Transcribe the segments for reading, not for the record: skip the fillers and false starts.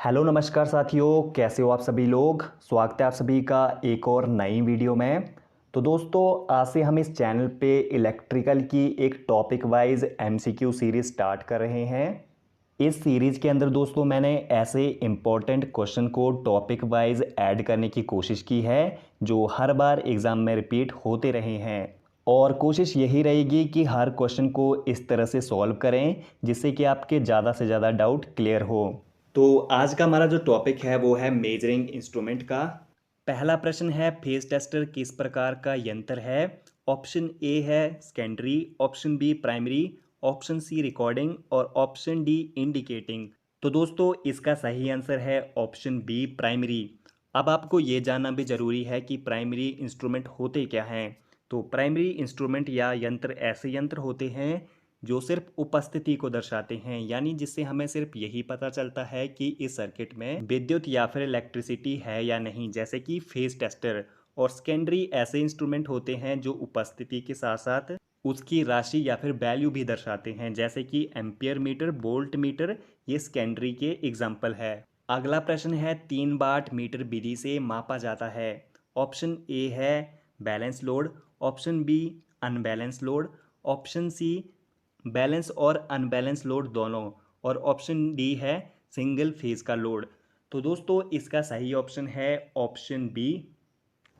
Hello नमस्कार साथियों, कैसे हो आप सभी लोग। स्वागत है आप सभी का एक और नई वीडियो में। तो दोस्तों, आज से हम इस चैनल पे इलेक्ट्रिकल की एक topic wise MCQ series start कर रहे हैं। इस सीरीज के अंदर दोस्तों मैंने ऐसे इंपॉर्टेंट क्वेश्चन को टॉपिक वाइज ऐड करने की कोशिश की है जो हर बार एग्ज़ाम में रिपीट होते रहे हैं। और कोशिश यही रहेगी कि हर क्वेश्चन को इस तरह से सॉल्व करें जिससे कि आपके ज़्यादा से ज़्यादा डाउट क्लियर हो। तो आज का हमारा जो टॉपिक है वो है मेजरिंग इंस्ट्रूमेंट का। पहला प्रश्न है, फेज टेस्टर किस प्रकार का यंत्र है। ऑप्शन ए है secondary, option B primary, option C recording और ऑप्शन डी इंडिकेटिंग। तो दोस्तों इसका सही आंसर है ऑप्शन बी प्राइमरी। अब आपको ये जानना भी ज़रूरी है कि प्राइमरी इंस्ट्रूमेंट होते क्या हैं। तो प्राइमरी इंस्ट्रूमेंट या यंत्र ऐसे यंत्र होते हैं जो सिर्फ उपस्थिति को दर्शाते हैं, यानी जिससे हमें सिर्फ यही पता चलता है कि इस सर्किट में विद्युत या फिर इलेक्ट्रिसिटी है या नहीं, जैसे कि फेज टेस्टर। और सेकेंडरी ऐसे इंस्ट्रूमेंट होते हैं जो उपस्थिति के साथ साथ उसकी राशि या फिर वैल्यू भी दर्शाते हैं, जैसे कि एम्पियर मीटर, वोल्ट मीटर। ये सेकेंडरी के एग्जाम्पल है। अगला प्रश्न है, 3 वाट मीटर विधि से मापा जाता है। ऑप्शन ए है balance load, option B unbalance load, option C balance और अनबैलेंस लोड दोनों, और ऑप्शन डी है सिंगल फेज का लोड। तो दोस्तों इसका सही ऑप्शन है ऑप्शन बी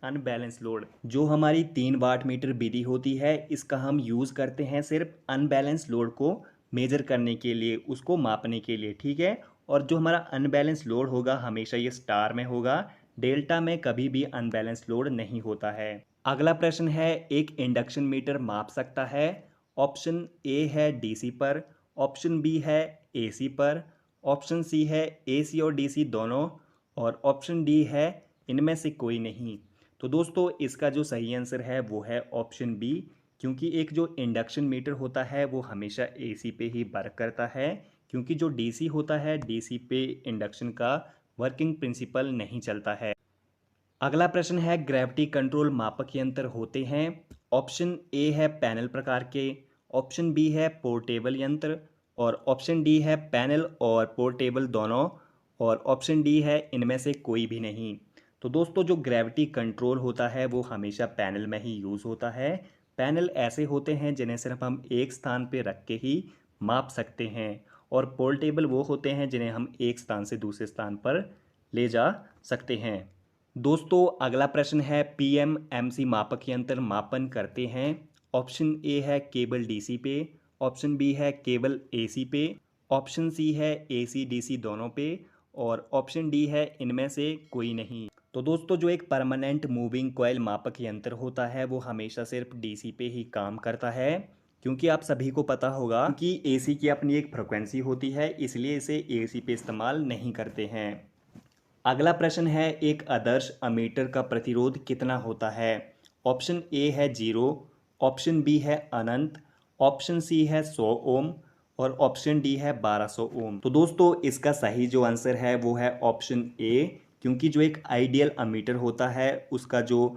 अनबैलेंस लोड। जो हमारी 3 वाट मीटर विधि होती है इसका हम यूज़ करते हैं सिर्फ अनबैलेंस लोड को मेजर करने के लिए, उसको मापने के लिए, ठीक है। और जो हमारा अनबैलेंस लोड होगा हमेशा ये स्टार में होगा, डेल्टा में कभी भी अनबैलेंस लोड नहीं होता है। अगला प्रश्न है, एक इंडक्शन मीटर माप सकता है। ऑप्शन ए है डीसी पर, ऑप्शन बी है एसी पर, ऑप्शन सी है एसी और डीसी दोनों, और ऑप्शन डी है इनमें से कोई नहीं। तो दोस्तों इसका जो सही आंसर है वो है ऑप्शन बी, क्योंकि एक जो इंडक्शन मीटर होता है वो हमेशा एसी पे ही वर्क करता है, क्योंकि जो डीसी होता है डीसी पे इंडक्शन का वर्किंग प्रिंसिपल नहीं चलता है। अगला प्रश्न है, ग्रेविटी कंट्रोल मापक यंत्र होते हैं। ऑप्शन ए है पैनल प्रकार के, ऑप्शन बी है पोर्टेबल यंत्र, और ऑप्शन डी है पैनल और पोर्टेबल दोनों, और ऑप्शन डी है इनमें से कोई भी नहीं। तो दोस्तों जो ग्रेविटी कंट्रोल होता है वो हमेशा पैनल में ही यूज़ होता है। पैनल ऐसे होते हैं जिन्हें सिर्फ हम एक स्थान पर रख के ही माप सकते हैं, और पोर्टेबल वो होते हैं जिन्हें हम एक स्थान से दूसरे स्थान पर ले जा सकते हैं। दोस्तों अगला प्रश्न है, पीएमएमसी मापक यंत्र मापन करते हैं। ऑप्शन ए है केबल डीसी पे, ऑप्शन बी है केबल एसी पे, ऑप्शन सी है एसी डीसी दोनों पे, और ऑप्शन डी है इनमें से कोई नहीं। तो दोस्तों जो एक परमानेंट मूविंग कॉइल मापक यंत्र होता है वो हमेशा सिर्फ डीसी पे ही काम करता है, क्योंकि आप सभी को पता होगा कि एसी की अपनी एक फ्रिक्वेंसी होती है, इसलिए इसे एसी पे इस्तेमाल नहीं करते हैं। अगला प्रश्न है, एक आदर्श अमीटर का प्रतिरोध कितना होता है। ऑप्शन ए है 0, ऑप्शन बी है अनंत, ऑप्शन सी है 100 ओम, और ऑप्शन डी है 1200 ओम। तो दोस्तों इसका सही जो आंसर है वो है ऑप्शन ए, क्योंकि जो एक आइडियल अमीटर होता है उसका जो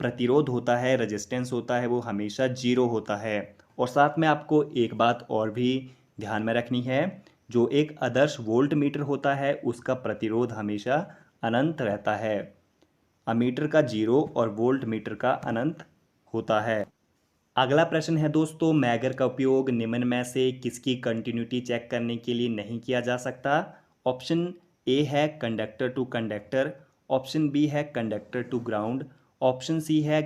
प्रतिरोध होता है, रेजिस्टेंस होता है, वो हमेशा 0 होता है। और साथ में आपको एक बात और भी ध्यान में रखनी है, जो एक आदर्श वोल्ट मीटर होता है उसका प्रतिरोध हमेशा अनंत रहता है। अमीटर का 0 और वोल्ट मीटर का अनंत होता है। अगला प्रश्न है दोस्तों, मैगर का उपयोग निम्न में से किसकी कंटिन्यूटी चेक करने के लिए नहीं किया जा सकता। ऑप्शन ए है conductor to conductor, option B है conductor to ground, option C है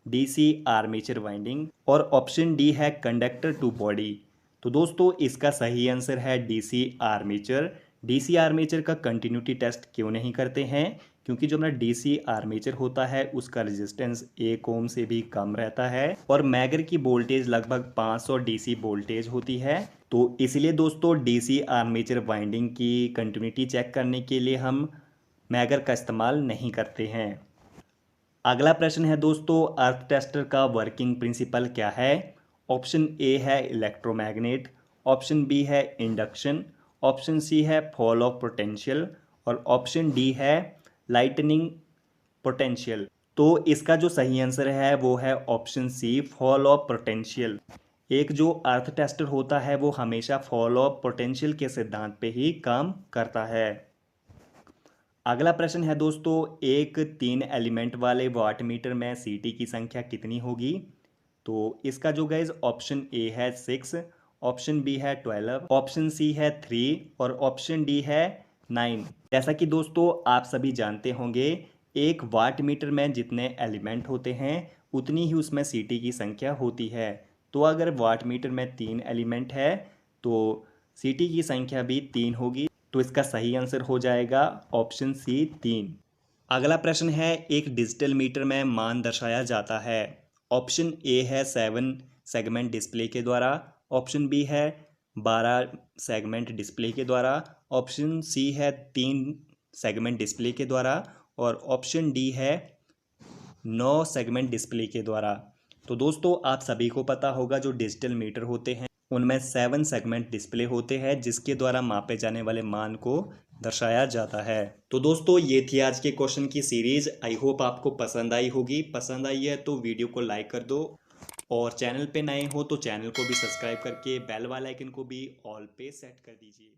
डीसी आर्मेचर वाइंडिंग, और ऑप्शन डी है कंडक्टर टू बॉडी। तो दोस्तों इसका सही आंसर है डीसी आर्मेचर। डीसी आर्मेचर का कंटिन्यूटी टेस्ट क्यों नहीं करते हैं, क्योंकि जो हमारा डीसी आर्मेचर होता है उसका रेजिस्टेंस 1 ओम से भी कम रहता है, और मैगर की वोल्टेज लगभग 500 डीसी वोल्टेज होती है। तो इसलिए दोस्तों डीसी आर्मेचर वाइंडिंग की कंटिन्यूटी चेक करने के लिए हम मैगर का इस्तेमाल नहीं करते हैं। अगला प्रश्न है दोस्तों, अर्थ टेस्टर का वर्किंग प्रिंसिपल क्या है। ऑप्शन ए है इलेक्ट्रोमैग्नेट, ऑप्शन बी है इंडक्शन, ऑप्शन सी है फॉल ऑफ पोटेंशियल, और ऑप्शन डी है लाइटनिंग पोटेंशियल। तो इसका जो सही आंसर है वो है option C fall of potential. एक जो अर्थ टेस्टर होता है वो हमेशा फॉल ऑफ पोटेंशियल के सिद्धांत पे ही काम करता है। अगला प्रश्न है दोस्तों, एक 3 एलिमेंट वाले वाट मीटर में सीटी की संख्या कितनी होगी? तो इसका जो गाइज ऑप्शन ए है 6, ऑप्शन बी है 12, ऑप्शन सी है 3 और ऑप्शन डी है 9। जैसा कि दोस्तों आप सभी जानते होंगे, एक वाट मीटर में जितने एलिमेंट होते हैं उतनी ही उसमें सीटी की संख्या होती है। तो अगर वाट मीटर में 3 एलिमेंट है तो सीटी की संख्या भी 3 होगी। तो इसका सही आंसर हो जाएगा ऑप्शन सी 3। अगला प्रश्न है, एक डिजिटल मीटर में मान दर्शाया जाता है। ऑप्शन ए है 7 सेगमेंट डिस्प्ले के द्वारा, ऑप्शन बी है 12 सेगमेंट डिस्प्ले के द्वारा, ऑप्शन सी है 3 सेगमेंट डिस्प्ले के द्वारा और ऑप्शन डी है 9 सेगमेंट डिस्प्ले के द्वारा। तो दोस्तों आप सभी को पता होगा, जो डिजिटल मीटर होते हैं उनमें 7 सेगमेंट डिस्प्ले होते हैं जिसके द्वारा मापे जाने वाले मान को दर्शाया जाता है। तो दोस्तों ये थी आज के क्वेश्चन की सीरीज। आई होप आपको पसंद आई होगी। पसंद आई है तो वीडियो को लाइक कर दो और चैनल पे नए हो तो चैनल को भी सब्सक्राइब करके बेल वाला आइकन को भी ऑल पे सेट कर दीजिए।